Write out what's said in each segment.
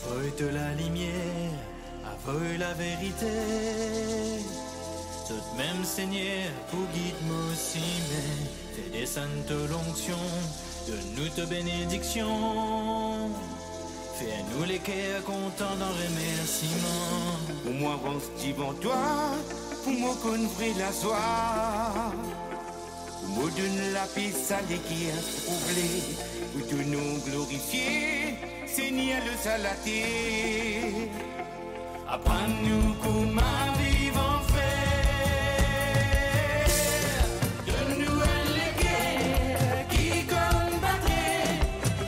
Aveugle de la lumière, aveugle la vérité. Tout même Seigneur, pour guide-moi aussi, mais fais descendre de l'onction, donne-nous ta bénédiction. Fais-nous les cœurs contents dans remerciement. Pour moi, avance devant toi, pour moi, convrir la joie. Pour moi, donne la paix, ça qui est troublé. Pour tout nous glorifier, Seigneur le salaté. Apprends-nous comment vivre en frère. Donne-nous un légué qui combattrait,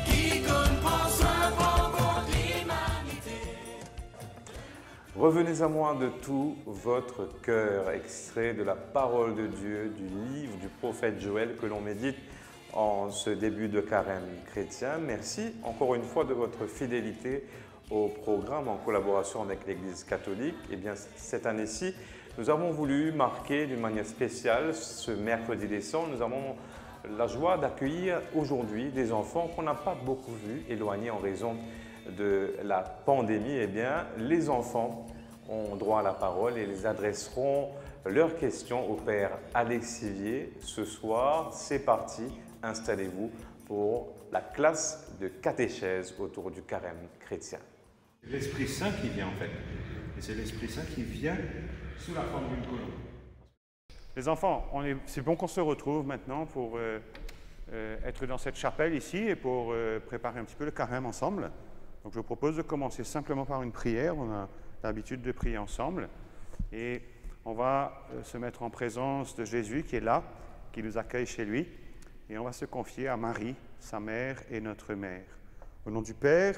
qui comprend soin pour contre l'humanité. Revenez à moi de tout votre cœur, extrait de la parole de Dieu, du livre du prophète Joël que l'on médite en ce début de carême chrétien. Merci encore une fois de votre fidélité au programme en collaboration avec l'Église catholique. Et bien, cette année-ci, nous avons voulu marquer d'une manière spéciale ce mercredi des Cendres. Nous avons la joie d'accueillir aujourd'hui des enfants qu'on n'a pas beaucoup vus, éloignés en raison de la pandémie. Eh bien, les enfants ont droit à la parole et ils adresseront leurs questions au Père Alexivier. Ce soir, c'est parti, installez-vous pour la classe de catéchèse autour du carême chrétien. L'Esprit Saint qui vient en fait. Et c'est l'Esprit Saint qui vient sous la forme d'une colombe. Les enfants, c'est bon qu'on se retrouve maintenant pour être dans cette chapelle ici et pour préparer un petit peu le carême ensemble. Donc je vous propose de commencer simplement par une prière. On a l'habitude de prier ensemble. Et on va se mettre en présence de Jésus qui est là, qui nous accueille chez lui. Et on va se confier à Marie, sa mère et notre mère. Au nom du Père,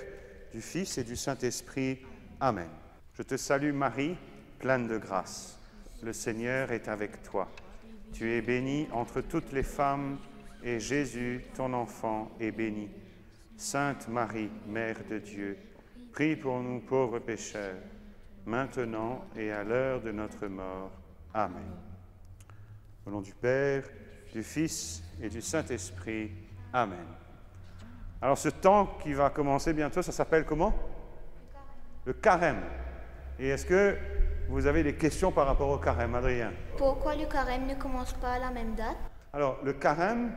du Fils et du Saint-Esprit. Amen. Je te salue Marie, pleine de grâce. Le Seigneur est avec toi. Tu es bénie entre toutes les femmes et Jésus, ton enfant, est béni. Sainte Marie, Mère de Dieu, prie pour nous pauvres pécheurs, maintenant et à l'heure de notre mort. Amen. Au nom du Père, du Fils et du Saint-Esprit. Amen. Alors ce temps qui va commencer bientôt, ça s'appelle comment? Le carême. Et est-ce que vous avez des questions par rapport au carême, Adrien? Pourquoi le carême ne commence pas à la même date? Alors le carême,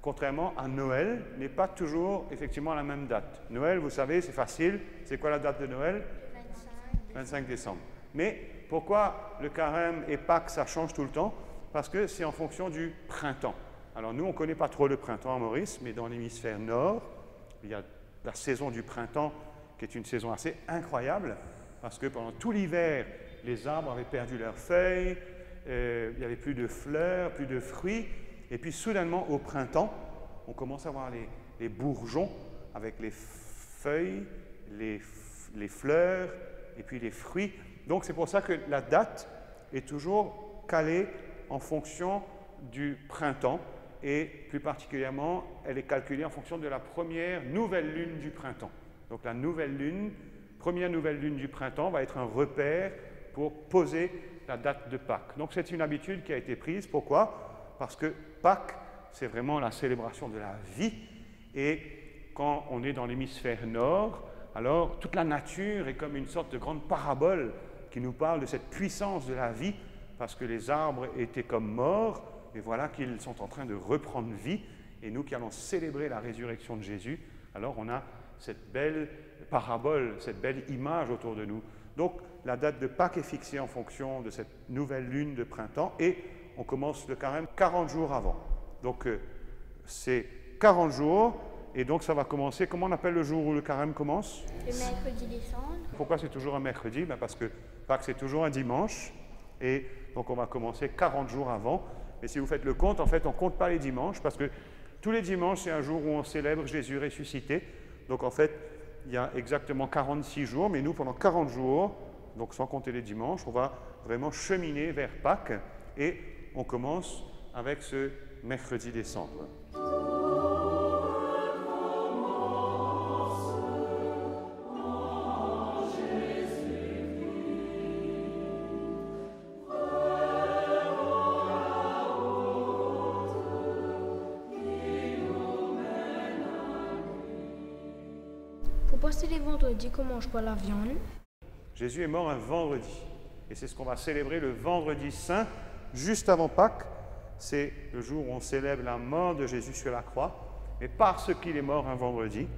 contrairement à Noël, n'est pas toujours effectivement à la même date. Noël, vous savez, c'est facile. C'est quoi la date de Noël? 25 décembre. Mais pourquoi le carême et Pâques, ça change tout le temps? Parce que c'est en fonction du printemps. Alors nous, on ne connaît pas trop le printemps à Maurice, mais dans l'hémisphère nord, il y a la saison du printemps qui est une saison assez incroyable, parce que pendant tout l'hiver, les arbres avaient perdu leurs feuilles, il n'y avait plus de fleurs, plus de fruits, et puis soudainement, au printemps, on commence à voir les bourgeons avec les feuilles, les fleurs, et puis les fruits. Donc c'est pour ça que la date est toujours calée en fonction du printemps, et plus particulièrement, elle est calculée en fonction de la première nouvelle lune du printemps. Donc la première nouvelle lune du printemps va être un repère pour poser la date de Pâques. Donc c'est une habitude qui a été prise. Pourquoi? Parce que Pâques, c'est vraiment la célébration de la vie. Et quand on est dans l'hémisphère nord, alors toute la nature est comme une sorte de grande parabole qui nous parle de cette puissance de la vie, parce que les arbres étaient comme morts, et voilà qu'ils sont en train de reprendre vie. Et nous qui allons célébrer la résurrection de Jésus, alors on a cette belle parabole, cette belle image autour de nous. Donc la date de Pâques est fixée en fonction de cette nouvelle lune de printemps, et on commence le carême 40 jours avant. Donc c'est 40 jours, et donc ça va commencer. Comment on appelle le jour où le carême commence? Le mercredi des Cendres. Pourquoi c'est toujours un mercredi? Parce que Pâques c'est toujours un dimanche, et donc on va commencer 40 jours avant. Et si vous faites le compte, en fait, on ne compte pas les dimanches, parce que tous les dimanches, c'est un jour où on célèbre Jésus ressuscité. Donc en fait, il y a exactement 46 jours, mais nous, pendant 40 jours, donc sans compter les dimanches, on va vraiment cheminer vers Pâques, et on commence avec ce mercredi des Cendres. Pourquoi Pourquoi c'est les vendredis qu'on mange pas la viande? Jésus est mort un vendredi. Et c'est ce qu'on va célébrer le vendredi saint, juste avant Pâques. C'est le jour où on célèbre la mort de Jésus sur la croix. Mais parce qu'il est mort un vendredi,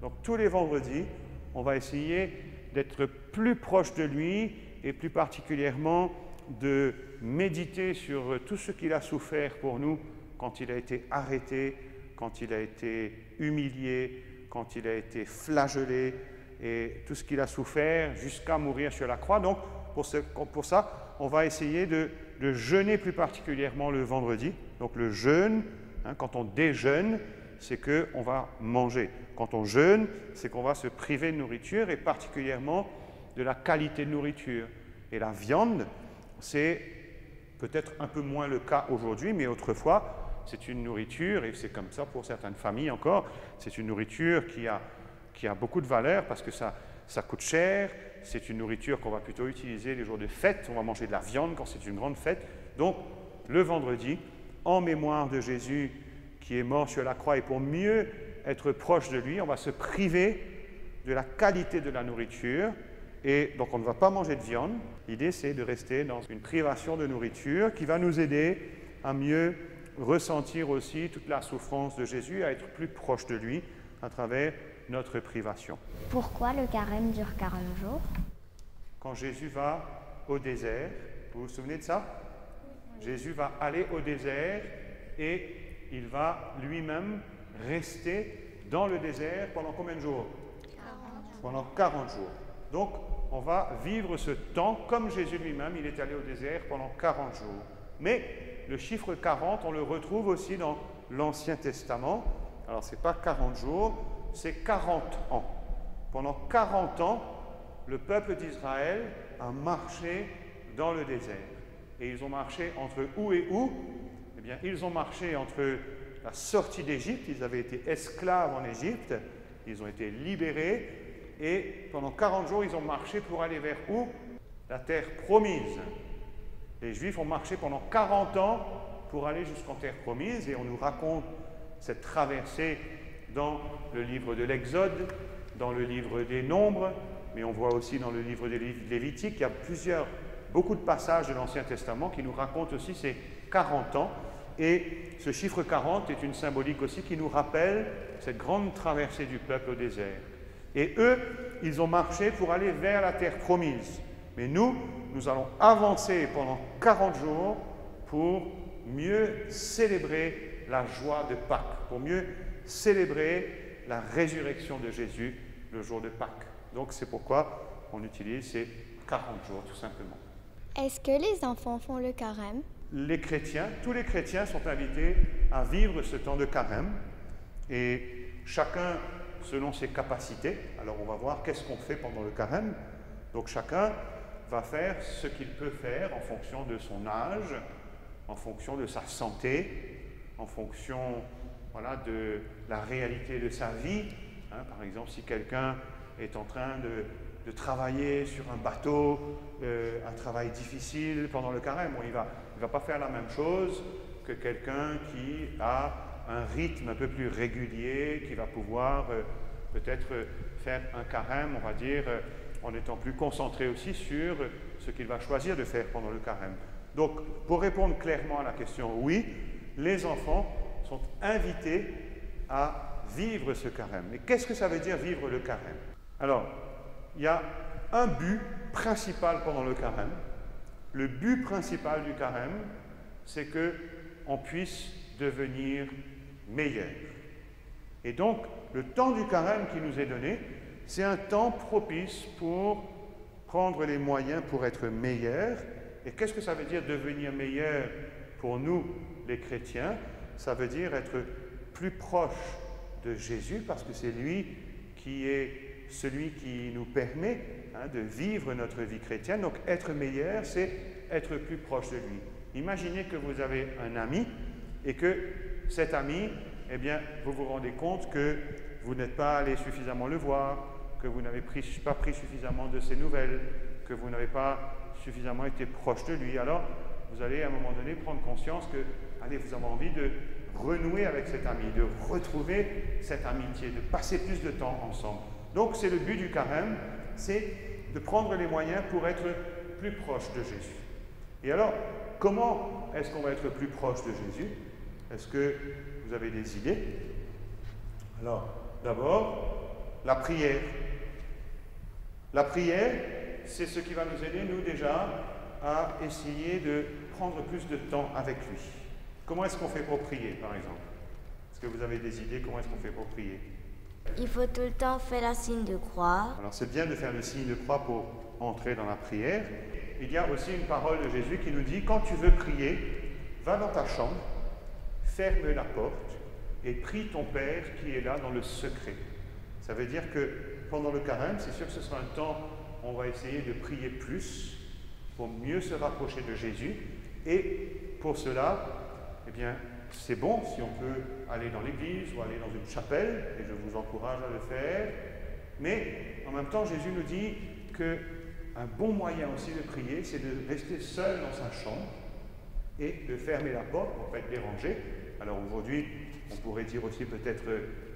donc tous les vendredis, on va essayer d'être plus proche de lui et plus particulièrement de méditer sur tout ce qu'il a souffert pour nous quand il a été arrêté, quand il a été humilié, quand il a été flagellé et tout ce qu'il a souffert jusqu'à mourir sur la croix. Donc, pour ça, on va essayer de jeûner plus particulièrement le vendredi. Donc, le jeûne, quand on déjeune, c'est qu'on va manger. Quand on jeûne, c'est qu'on va se priver de nourriture et particulièrement de la qualité de nourriture. Et la viande, c'est peut-être un peu moins le cas aujourd'hui, mais autrefois, c'est une nourriture, et c'est comme ça pour certaines familles encore, c'est une nourriture qui a beaucoup de valeur parce que ça coûte cher, c'est une nourriture qu'on va plutôt utiliser les jours de fête, on va manger de la viande quand c'est une grande fête. Donc, le vendredi, en mémoire de Jésus qui est mort sur la croix et pour mieux être proche de lui, on va se priver de la qualité de la nourriture et donc on ne va pas manger de viande. L'idée, c'est de rester dans une privation de nourriture qui va nous aider à mieux ressentir aussi toute la souffrance de Jésus, à être plus proche de lui à travers notre privation. Pourquoi le carême dure 40 jours? Quand Jésus va au désert, vous vous souvenez de ça? Jésus va aller au désert et il va lui-même rester dans le désert pendant combien de jours? 40. Pendant 40 jours. Donc, on va vivre ce temps comme Jésus lui-même, il est allé au désert pendant 40 jours. Mais le chiffre 40, on le retrouve aussi dans l'Ancien Testament. Alors, ce n'est pas 40 jours, c'est 40 ans. Pendant 40 ans, le peuple d'Israël a marché dans le désert. Et ils ont marché entre où et où? Eh bien, ils ont marché entre la sortie d'Égypte, ils avaient été esclaves en Égypte, ils ont été libérés, et pendant 40 jours, ils ont marché pour aller vers où? La terre promise. Les Juifs ont marché pendant 40 ans pour aller jusqu'en terre promise, et on nous raconte cette traversée dans le livre de l'Exode, dans le livre des Nombres, mais on voit aussi dans le livre de Lévitique, il y a beaucoup de passages de l'Ancien Testament qui nous racontent aussi ces 40 ans. Et ce chiffre 40 est une symbolique aussi qui nous rappelle cette grande traversée du peuple au désert. Et eux, ils ont marché pour aller vers la terre promise. Mais nous allons avancer pendant 40 jours pour mieux célébrer la joie de Pâques, pour mieux célébrer la résurrection de Jésus le jour de Pâques. Donc c'est pourquoi on utilise ces 40 jours tout simplement. Est-ce que les enfants font le carême? Les chrétiens, tous les chrétiens sont invités à vivre ce temps de carême et chacun selon ses capacités. Alors on va voir qu'est-ce qu'on fait pendant le carême. Donc chacun va faire ce qu'il peut faire en fonction de son âge, en fonction de sa santé, en fonction de la réalité de sa vie. Par exemple, si quelqu'un est en train de travailler sur un bateau, un travail difficile pendant le carême, il ne va pas faire la même chose que quelqu'un qui a un rythme un peu plus régulier, qui va pouvoir peut-être faire un carême, on va dire, en étant plus concentré aussi sur ce qu'il va choisir de faire pendant le carême. Donc, pour répondre clairement à la question, oui, les enfants sont invités à vivre ce carême. Mais qu'est-ce que ça veut dire vivre le carême? Alors, il y a un but principal pendant le carême. Le but principal du carême, c'est qu'on puisse devenir meilleur. Et donc, le temps du carême qui nous est donné, c'est un temps propice pour prendre les moyens pour être meilleur. Et qu'est-ce que ça veut dire devenir meilleur pour nous, les chrétiens? Ça veut dire être plus proche de Jésus, parce que c'est lui qui est celui qui nous permet de vivre notre vie chrétienne. Donc être meilleur, c'est être plus proche de lui. Imaginez que vous avez un ami et que cet ami, vous vous rendez compte que vous n'êtes pas allé suffisamment le voir, que vous n'avez pas pris suffisamment de ses nouvelles, que vous n'avez pas suffisamment été proche de lui. Alors, vous allez à un moment donné prendre conscience que, vous avez envie de renouer avec cet ami, de retrouver cette amitié, de passer plus de temps ensemble. Donc c'est le but du carême, c'est de prendre les moyens pour être plus proche de Jésus. Et alors, comment est-ce qu'on va être plus proche de Jésus? Est-ce que vous avez des idées? Alors, d'abord, la prière. La prière, c'est ce qui va nous aider, nous déjà, à essayer de prendre plus de temps avec lui. Comment est-ce qu'on fait pour prier, par exemple? Est-ce que vous avez des idées? Comment est-ce qu'on fait pour prier? Il faut tout le temps faire la signe de croix. Alors c'est bien de faire le signe de croix pour entrer dans la prière. Il y a aussi une parole de Jésus qui nous dit, quand tu veux prier, va dans ta chambre, ferme la porte et prie ton Père qui est là dans le secret. Ça veut dire que pendant le carême, c'est sûr que ce sera un temps où on va essayer de prier plus pour mieux se rapprocher de Jésus. Et pour cela, eh bien, c'est bon si on peut aller dans l'église ou aller dans une chapelle, et je vous encourage à le faire. Mais en même temps, Jésus nous dit qu'un bon moyen aussi de prier, c'est de rester seul dans sa chambre et de fermer la porte pour ne pas être dérangé. Alors aujourd'hui, on pourrait dire aussi peut-être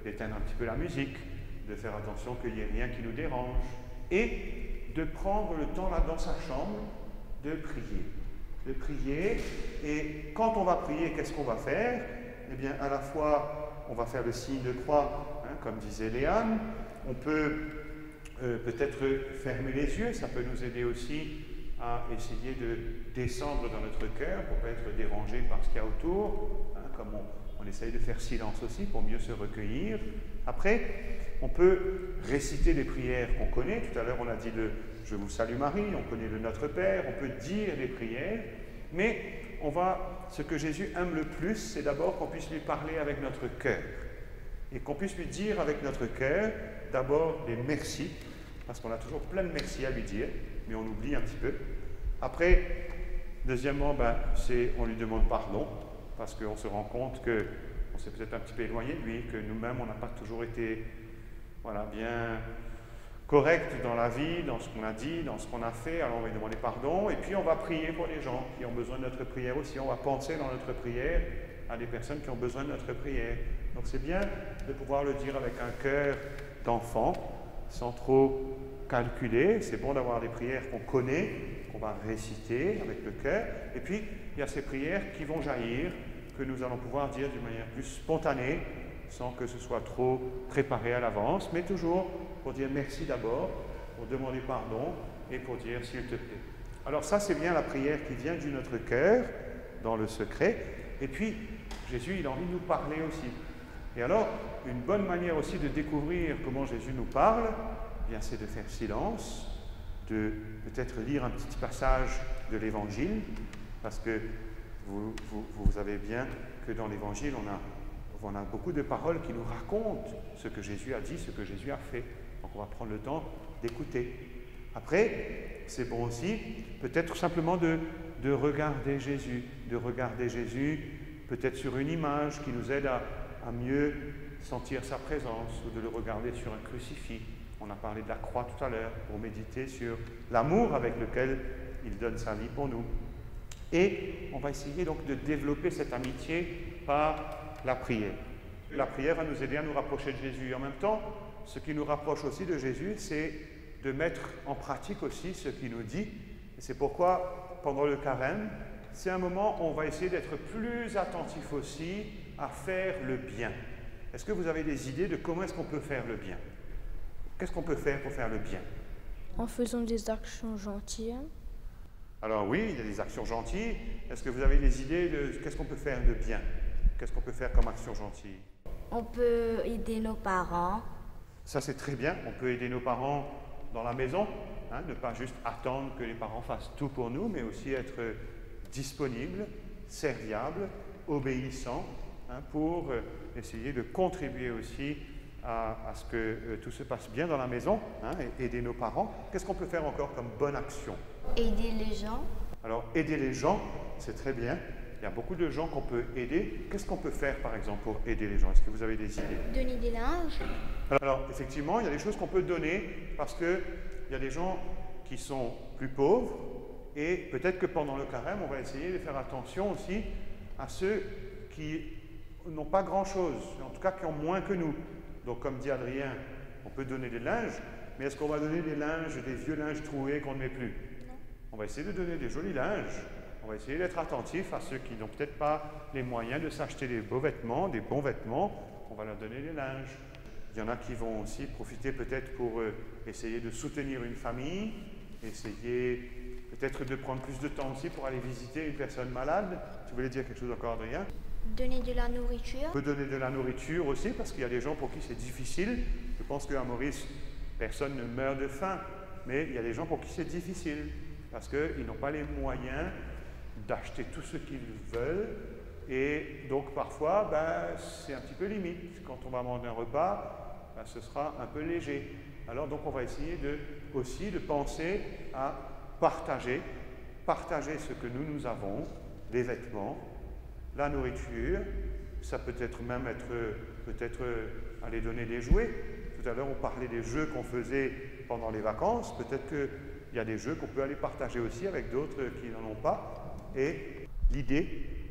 d'éteindre un petit peu la musique, de faire attention qu'il n'y ait rien qui nous dérange, et de prendre le temps là dans sa chambre de prier. De prier, et quand on va prier, qu'est-ce qu'on va faire? Eh bien, à la fois, on va faire le signe de croix, hein, comme disait Léane, on peut peut-être fermer les yeux, ça peut nous aider aussi à essayer de descendre dans notre cœur pour ne pas être dérangé par ce qu'il y a autour, hein, comme on essaye de faire silence aussi pour mieux se recueillir. Après, on peut réciter des prières qu'on connaît. Tout à l'heure, on a dit le « Je vous salue Marie », on connaît le « Notre Père », on peut dire des prières, mais ce que Jésus aime le plus, c'est d'abord qu'on puisse lui parler avec notre cœur. Et qu'on puisse lui dire avec notre cœur, d'abord des merci, parce qu'on a toujours plein de merci à lui dire, mais on oublie un petit peu. Après, deuxièmement, on lui demande pardon, parce qu'on se rend compte qu'on s'est peut-être un petit peu éloigné de lui, que nous-mêmes, on n'a pas toujours été bien correct dans la vie, dans ce qu'on a dit, dans ce qu'on a fait. Alors on va lui demander pardon, et puis on va prier pour les gens qui ont besoin de notre prière aussi. On va penser dans notre prière à des personnes qui ont besoin de notre prière. Donc c'est bien de pouvoir le dire avec un cœur d'enfant, sans trop calculer. C'est bon d'avoir des prières qu'on connaît, qu'on va réciter avec le cœur. Et puis, il y a ces prières qui vont jaillir, que nous allons pouvoir dire d'une manière plus spontanée, sans que ce soit trop préparé à l'avance, mais toujours pour dire merci d'abord, pour demander pardon et pour dire s'il te plaît. Alors ça, c'est bien la prière qui vient de notre cœur, dans le secret. Et puis, Jésus, il a envie de nous parler aussi. Et alors, une bonne manière aussi de découvrir comment Jésus nous parle, eh bien, c'est de faire silence, de peut-être lire un petit passage de l'Évangile, parce que vous savez bien que dans l'Évangile, on a beaucoup de paroles qui nous racontent ce que Jésus a dit, ce que Jésus a fait. Donc on va prendre le temps d'écouter. Après, c'est bon aussi peut-être simplement de regarder Jésus, peut-être sur une image qui nous aide à mieux sentir sa présence, ou de le regarder sur un crucifix. On a parlé de la croix tout à l'heure, pour méditer sur l'amour avec lequel il donne sa vie pour nous. Et on va essayer donc de développer cette amitié par la prière. La prière va nous aider à nous rapprocher de Jésus. En même temps, ce qui nous rapproche aussi de Jésus, c'est de mettre en pratique aussi ce qu'il nous dit. Et c'est pourquoi, pendant le carême, c'est un moment où on va essayer d'être plus attentif aussi à faire le bien. Est-ce que vous avez des idées de comment est-ce qu'on peut faire le bien? Qu'est-ce qu'on peut faire pour faire le bien? En faisant des actions gentilles. Alors oui, il y a des actions gentilles. Est-ce que vous avez des idées de qu'est-ce qu'on peut faire de bien? Qu'est-ce qu'on peut faire comme action gentille? On peut aider nos parents. Ça, c'est très bien. On peut aider nos parents dans la maison, hein, ne pas juste attendre que les parents fassent tout pour nous, mais aussi être disponible, serviable, obéissant, hein, pour essayer de contribuer aussi à ce que tout se passe bien dans la maison, hein, et aider nos parents. Qu'est-ce qu'on peut faire encore comme bonne action? Aider les gens. Alors, aider les gens, c'est très bien. Il y a beaucoup de gens qu'on peut aider. Qu'est-ce qu'on peut faire, par exemple, pour aider les gens? Est-ce que vous avez des idées? Donner des linges. Alors, effectivement, il y a des choses qu'on peut donner parce qu'il y a des gens qui sont plus pauvres et peut-être que pendant le carême, on va essayer de faire attention aussi à ceux qui n'ont pas grand-chose, en tout cas qui ont moins que nous. Donc, comme dit Adrien, On peut donner des linges, mais est-ce qu'on va donner des linges, des vieux linges troués qu'on ne met plus? Non. On va essayer de donner des jolis linges. On va essayer d'être attentif à ceux qui n'ont peut-être pas les moyens de s'acheter des beaux vêtements, des bons vêtements. On va leur donner des linges. Il y en a qui vont aussi profiter peut-être pour essayer de soutenir une famille, essayer peut-être de prendre plus de temps aussi pour aller visiter une personne malade. Tu voulais dire quelque chose encore, Adrien? Donner de la nourriture. On peut donner de la nourriture aussi, parce qu'il y a des gens pour qui c'est difficile. Je pense qu'à Maurice, personne ne meurt de faim, mais il y a des gens pour qui c'est difficile, parce qu'ils n'ont pas les moyens d'acheter tout ce qu'ils veulent, et donc parfois, c'est un petit peu limite. Quand on va manger un repas, ce sera un peu léger. Alors donc on va essayer aussi de penser à partager ce que nous avons, les vêtements, la nourriture, ça peut être même aller donner des jouets. Tout à l'heure, on parlait des jeux qu'on faisait pendant les vacances. Peut-être qu'il y a des jeux qu'on peut aller partager aussi avec d'autres qui n'en ont pas. Et l'idée,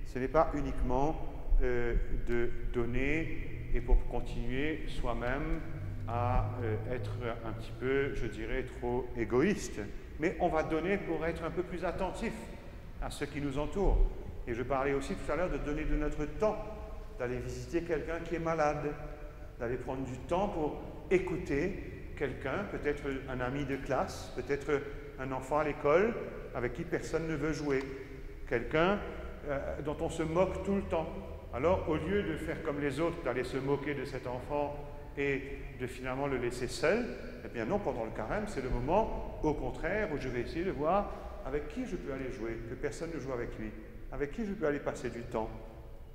ce n'est pas uniquement de donner et pour continuer soi-même à être un petit peu, je dirais, trop égoïste. Mais on va donner pour être un peu plus attentif à ceux qui nous entourent. Et je parlais aussi tout à l'heure de donner de notre temps, d'aller visiter quelqu'un qui est malade, d'aller prendre du temps pour écouter quelqu'un, peut-être un ami de classe, peut-être un enfant à l'école avec qui personne ne veut jouer, quelqu'un dont on se moque tout le temps. Alors, au lieu de faire comme les autres, d'aller se moquer de cet enfant et de finalement le laisser seul, eh bien non, pendant le carême, c'est le moment, au contraire, où je vais essayer de voir avec qui je peux aller jouer, que personne ne joue avec lui, avec qui je peux aller passer du temps.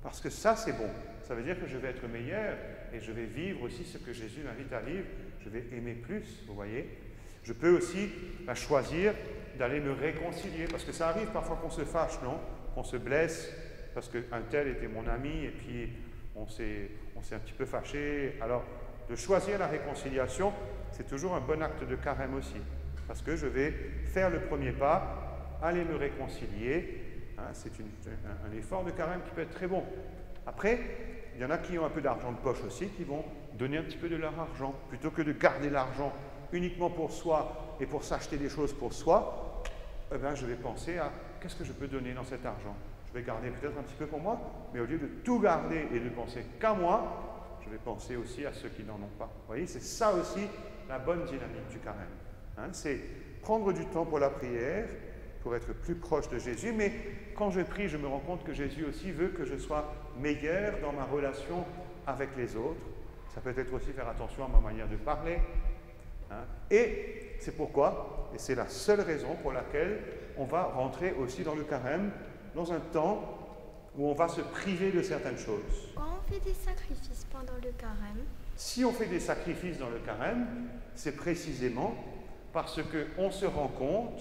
Parce que ça, c'est bon. Ça veut dire que je vais être meilleur et je vais vivre aussi ce que Jésus m'invite à vivre. Je vais aimer plus, vous voyez. Je peux aussi choisir d'aller me réconcilier, parce que ça arrive parfois qu'on se fâche, non? Qu'on se blesse, parce qu'un tel était mon ami et puis on s'est un petit peu fâché. Alors, de choisir la réconciliation, c'est toujours un bon acte de carême aussi, parce que je vais faire le premier pas, aller me réconcilier. C'est un effort de carême qui peut être très bon. Après, il y en a qui ont un peu d'argent de poche aussi, qui vont donner un petit peu de leur argent. Plutôt que de garder l'argent uniquement pour soi et pour s'acheter des choses pour soi, je vais penser à qu'est-ce que je peux donner dans cet argent. Je vais garder peut-être un petit peu pour moi, mais au lieu de tout garder et de penser qu'à moi, je vais penser aussi à ceux qui n'en ont pas. Vous voyez, c'est ça aussi la bonne dynamique du carême. C'est prendre du temps pour la prière, pour être plus proche de Jésus, mais quand je prie, je me rends compte que Jésus aussi veut que je sois meilleur dans ma relation avec les autres. Ça peut être aussi faire attention à ma manière de parler. Et c'est pourquoi, et c'est la seule raison pour laquelle on va rentrer aussi dans le carême, dans un temps où on va se priver de certaines choses. Quand on fait des sacrifices pendant le carême? Si on fait des sacrifices dans le carême, c'est précisément parce qu'on se rend compte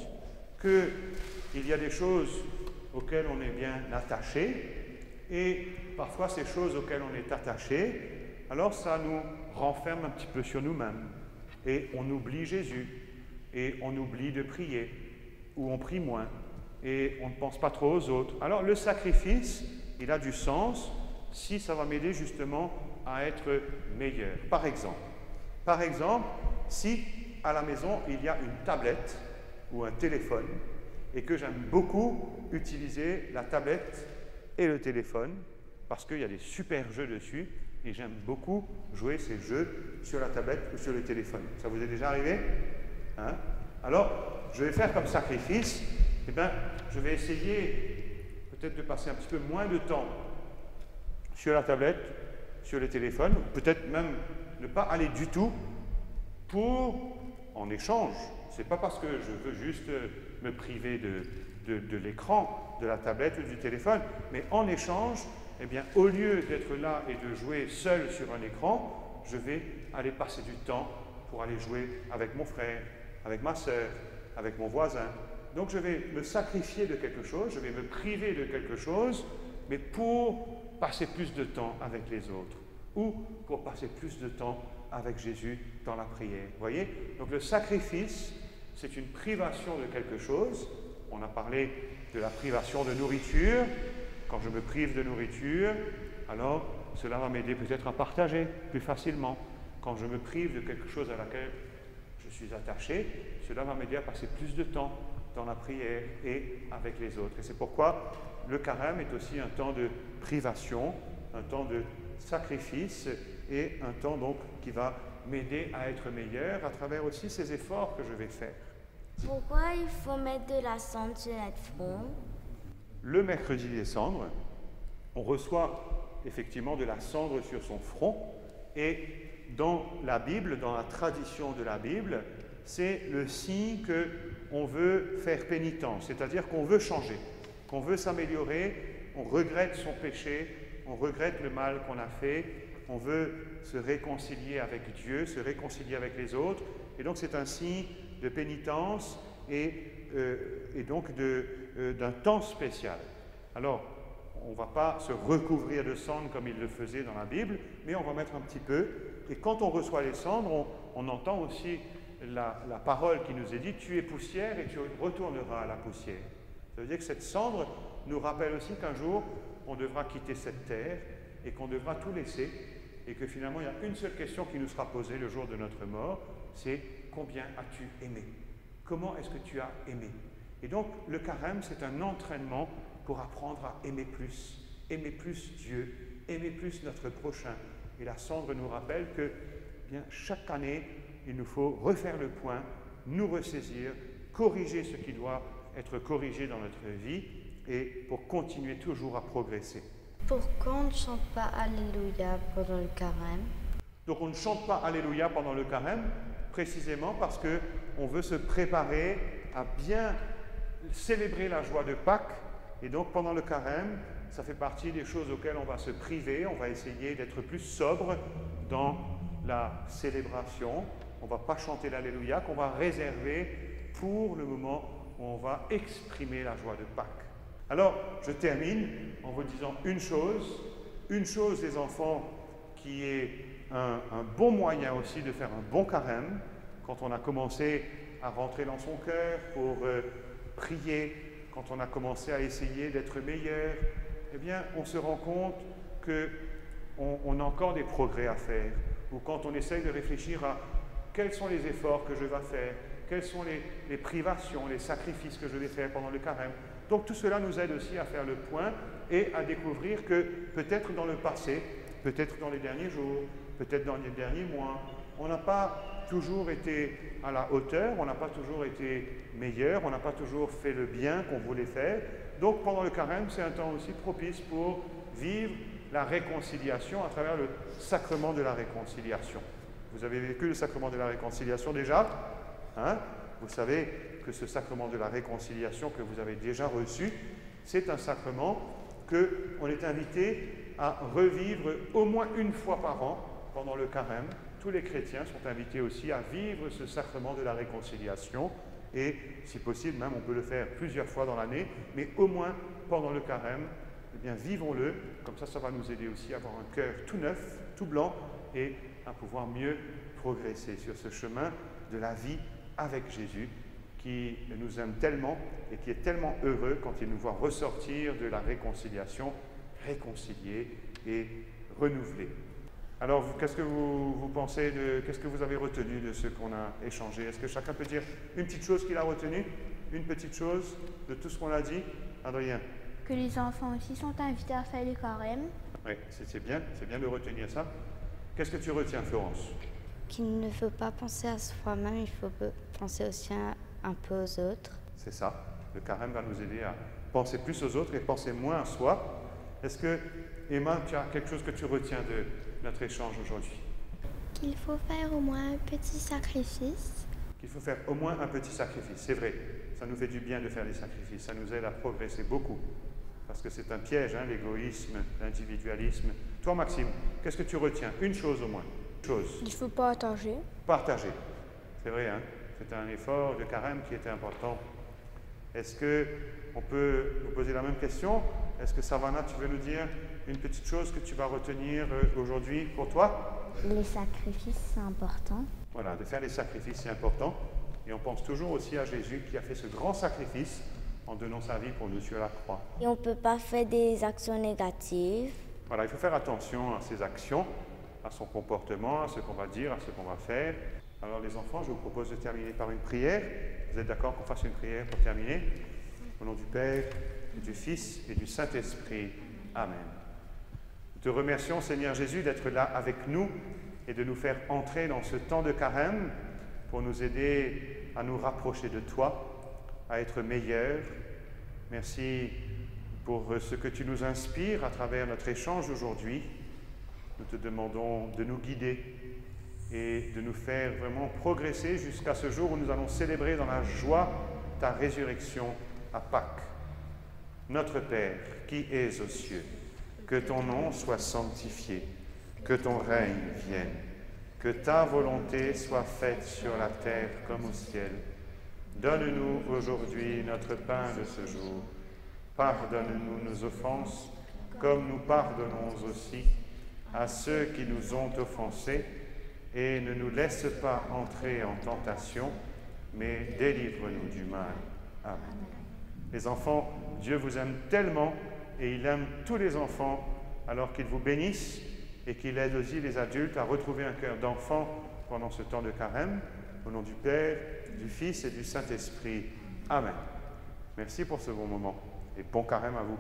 qu'il y a des choses auxquelles on est bien attaché, et parfois ces choses auxquelles on est attaché, alors ça nous renferme un petit peu sur nous-mêmes, et on oublie Jésus, et on oublie de prier, ou on prie moins, et on ne pense pas trop aux autres. Alors le sacrifice, il a du sens si ça va m'aider justement à être meilleur. Par exemple, si à la maison il y a une tablette, ou un téléphone, et que j'aime beaucoup utiliser la tablette et le téléphone, parce qu'il y a des super jeux dessus, et j'aime beaucoup jouer ces jeux sur la tablette ou sur le téléphone. Ça vous est déjà arrivé? Alors, je vais faire comme sacrifice, je vais essayer peut-être de passer un petit peu moins de temps sur la tablette, sur le téléphone, peut-être même ne pas aller du tout en échange. Ce n'est pas parce que je veux juste me priver de l'écran, de la tablette ou du téléphone, mais en échange, au lieu d'être là et de jouer seul sur un écran, je vais aller passer du temps pour aller jouer avec mon frère, avec ma sœur, avec mon voisin. Donc je vais me sacrifier de quelque chose, je vais me priver de quelque chose, mais pour passer plus de temps avec les autres, ou pour passer plus de temps avec Jésus dans la prière. Vous voyez? Donc le sacrifice, c'est une privation de quelque chose. On a parlé de la privation de nourriture. Quand je me prive de nourriture, alors cela va m'aider peut-être à partager plus facilement. Quand je me prive de quelque chose à laquelle je suis attaché, cela va m'aider à passer plus de temps dans la prière et avec les autres. Et c'est pourquoi le carême est aussi un temps de privation, un temps de sacrifice et un temps donc qui va m'aider à être meilleur à travers aussi ces efforts que je vais faire. Pourquoi il faut mettre de la cendre sur notre front? Le mercredi des cendres, on reçoit effectivement de la cendre sur son front et dans la Bible, dans la tradition de la Bible, c'est le signe qu'on veut faire pénitence, c'est-à-dire qu'on veut changer, qu'on veut s'améliorer, on regrette son péché, on regrette le mal qu'on a fait, on veut se réconcilier avec Dieu, se réconcilier avec les autres, et donc c'est un signe de pénitence et donc d'un temps spécial. Alors, on ne va pas se recouvrir de cendres comme il le faisait dans la Bible, mais on va mettre un petit peu, et quand on reçoit les cendres, on entend aussi la parole qui nous est dite, tu es poussière et tu retourneras à la poussière. Ça veut dire que cette cendre nous rappelle aussi qu'un jour, on devra quitter cette terre et qu'on devra tout laisser, et que finalement, il y a une seule question qui nous sera posée le jour de notre mort, c'est combien as-tu aimé? Comment est-ce que tu as aimé? Et donc, le carême, c'est un entraînement pour apprendre à aimer plus Dieu, aimer plus notre prochain. Et la cendre nous rappelle que bien, chaque année, il nous faut refaire le point, nous ressaisir, corriger ce qui doit être corrigé dans notre vie et pour continuer toujours à progresser. Pourquoi on ne chante pas Alléluia pendant le carême? Donc on ne chante pas Alléluia pendant le carême, précisément parce qu'on veut se préparer à bien célébrer la joie de Pâques. Et donc pendant le carême, ça fait partie des choses auxquelles on va se priver, on va essayer d'être plus sobre dans la célébration. On ne va pas chanter l'Alléluia, qu'on va réserver pour le moment où on va exprimer la joie de Pâques. Alors, je termine en vous disant une chose les enfants, qui est un bon moyen aussi de faire un bon carême, quand on a commencé à rentrer dans son cœur pour prier, quand on a commencé à essayer d'être meilleur, eh bien, on se rend compte qu'on a encore des progrès à faire, ou quand on essaye de réfléchir à quels sont les efforts que je vais faire, quelles sont les privations, les sacrifices que je vais faire pendant le carême. Donc tout cela nous aide aussi à faire le point et à découvrir que peut-être dans le passé, peut-être dans les derniers jours, peut-être dans les derniers mois, on n'a pas toujours été à la hauteur, on n'a pas toujours été meilleur, on n'a pas toujours fait le bien qu'on voulait faire. Donc pendant le carême, c'est un temps aussi propice pour vivre la réconciliation à travers le sacrement de la réconciliation. Vous avez vécu le sacrement de la réconciliation déjà, hein? Vous savez que ce sacrement de la réconciliation que vous avez déjà reçu, c'est un sacrement qu'on est invité à revivre au moins une fois par an pendant le carême. Tous les chrétiens sont invités aussi à vivre ce sacrement de la réconciliation et, si possible, même on peut le faire plusieurs fois dans l'année, mais au moins pendant le carême, eh bien vivons-le, comme ça va nous aider aussi à avoir un cœur tout neuf, tout blanc et à pouvoir mieux progresser sur ce chemin de la vie avec Jésus, qui nous aime tellement et qui est tellement heureux quand il nous voit ressortir de la réconciliation, réconciliés et renouvelés. Alors, qu'est-ce que vous pensez qu'est-ce que vous avez retenu de ce qu'on a échangé? Est-ce que chacun peut dire une petite chose qu'il a retenue? Une petite chose de tout ce qu'on a dit? Adrien? Que les enfants aussi sont invités à faire le carême. Oui, c'est bien de retenir ça. Qu'est-ce que tu retiens, Florence? Qu'il ne faut pas penser à soi-même, il faut penser aussi un peu aux autres. C'est ça. Le carême va nous aider à penser plus aux autres et penser moins à soi. Est-ce que, Emma, tu as quelque chose que tu retiens de notre échange aujourd'hui? Qu'il faut faire au moins un petit sacrifice. Qu'il faut faire au moins un petit sacrifice, c'est vrai. Ça nous fait du bien de faire des sacrifices, ça nous aide à progresser beaucoup. Parce que c'est un piège, hein, l'égoïsme, l'individualisme. Toi, Maxime, qu'est-ce que tu retiens? Une chose au moins. Il faut partager. Partager. C'est vrai, hein? C'est un effort de carême qui était important. Est-ce qu'on peut vous poser la même question? Est-ce que Savannah, tu veux nous dire une petite chose que tu vas retenir aujourd'hui pour toi? Les sacrifices, c'est important. Voilà, de faire les sacrifices, c'est important. Et on pense toujours aussi à Jésus qui a fait ce grand sacrifice en donnant sa vie pour nous sur la croix. Et on ne peut pas faire des actions négatives. Voilà, il faut faire attention à ces actions. à son comportement, à ce qu'on va dire, à ce qu'on va faire. Alors les enfants, je vous propose de terminer par une prière. Vous êtes d'accord qu'on fasse une prière pour terminer? Au nom du Père, et du Fils et du Saint-Esprit. Amen. Nous te remercions, Seigneur Jésus, d'être là avec nous et de nous faire entrer dans ce temps de carême pour nous aider à nous rapprocher de toi, à être meilleurs. Merci pour ce que tu nous inspires à travers notre échange aujourd'hui. Nous te demandons de nous guider et de nous faire vraiment progresser jusqu'à ce jour où nous allons célébrer dans la joie ta résurrection à Pâques. Notre Père, qui es aux cieux, que ton nom soit sanctifié, que ton règne vienne, que ta volonté soit faite sur la terre comme au ciel. Donne-nous aujourd'hui notre pain de ce jour. Pardonne-nous nos offenses, comme nous pardonnons aussi à ceux qui nous ont offensés, et ne nous laisse pas entrer en tentation, mais délivre-nous du mal. Amen. Les enfants, Dieu vous aime tellement, et il aime tous les enfants, alors qu'il vous bénisse et qu'il aide aussi les adultes à retrouver un cœur d'enfant pendant ce temps de carême. Au nom du Père, du Fils et du Saint-Esprit. Amen. Merci pour ce bon moment et bon carême à vous.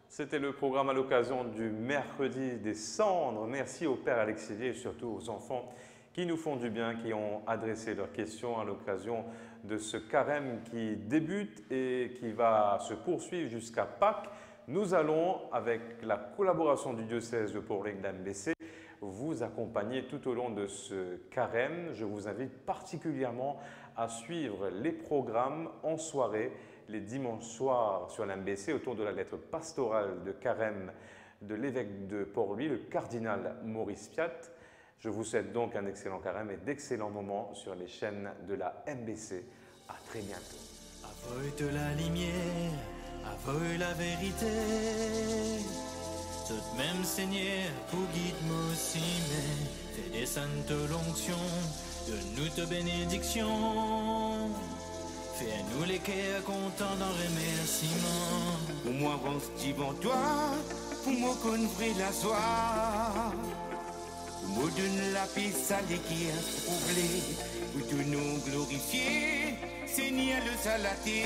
C'était le programme à l'occasion du mercredi des cendres. Merci au Père Alexivier et surtout aux enfants qui nous font du bien, qui ont adressé leurs questions à l'occasion de ce carême qui débute et qui va se poursuivre jusqu'à Pâques. Nous allons, avec la collaboration du diocèse de Portland d'MBC, vous accompagner tout au long de ce carême. Je vous invite particulièrement à suivre les programmes en soirée, les dimanches soirs sur l'MBC, autour de la lettre pastorale de carême de l'évêque de Port-Louis, le cardinal Maurice Piat. Je vous souhaite donc un excellent carême et d'excellents moments sur les chaînes de la MBC. À très bientôt. Avoue de la lumière, avoue la vérité. Tout même Seigneur, pour guide-moi aussi, mais fais descendre l'onction, donne-nous ta bénédiction. Fais-nous les cœurs contents dans remerciement. Pour moi, avance devant toi, pour moi, convrir la soie. Pour moi, donne la paix, ça l'équerre, oublié. Pour tout nous glorifier, Seigneur le salaté.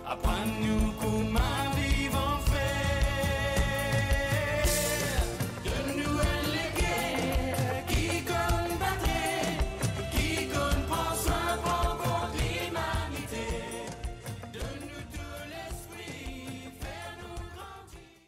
Apprends-nous comment vivre.